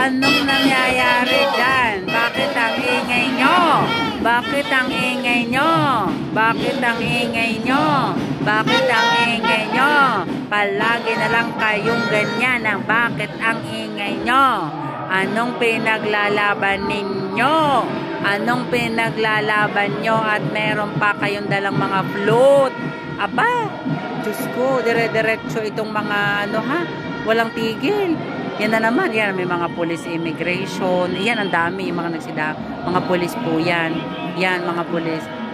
Anong nangyayari dyan? Bakit ang ingay nyo? Bakit ang ingay nyo? Bakit ang ingay nyo? Bakit ang ingay nyo? Palagi na lang kayong ganyan ang bakit ang ingay nyo? Anong pinaglalaban ninyo? Anong pinaglalaban nyo at meron pa kayong dalang mga float? Aba, Diyos ko, dire-diretso itong mga ano ha, walang tigil. Yan na naman, yan, may mga police immigration, yan ang dami, yung mga mga police po yan, yan mga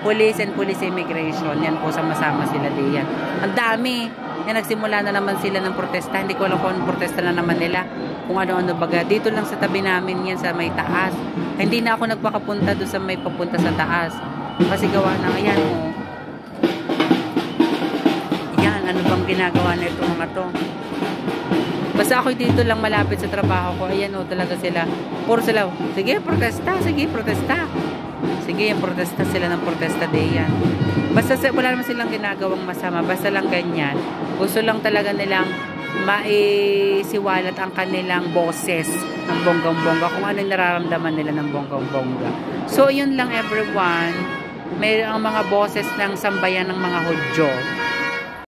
police and police immigration, yan po sama-sama sila diyan. Ang dami, yan nagsimula na naman sila ng protesta, hindi ko alam kung protesta na naman nila, kung ano-ano baga, dito lang sa tabi namin yan sa may taas, hindi na ako nagpakapunta doon sa may papunta sa taas, kasi gawa na, ayan o, yan, ano bang ginagawa na itong mga to? Basta ako dito lang malapit sa trabaho ko. Ayan o, talaga sila. Puro sila, sige, protesta. Sige, protesta. Sige, protesta sila ng protesta day yan. Basta wala naman silang ginagawang masama. Basta lang ganyan. Gusto lang talaga nilang maisiwalat ang kanilang boses ng bonggang-bongga. Kung ano yung nararamdaman nila ng bonggang-bongga. So, yun lang everyone. May ang mga boses ng sambayan ng mga Hudyo.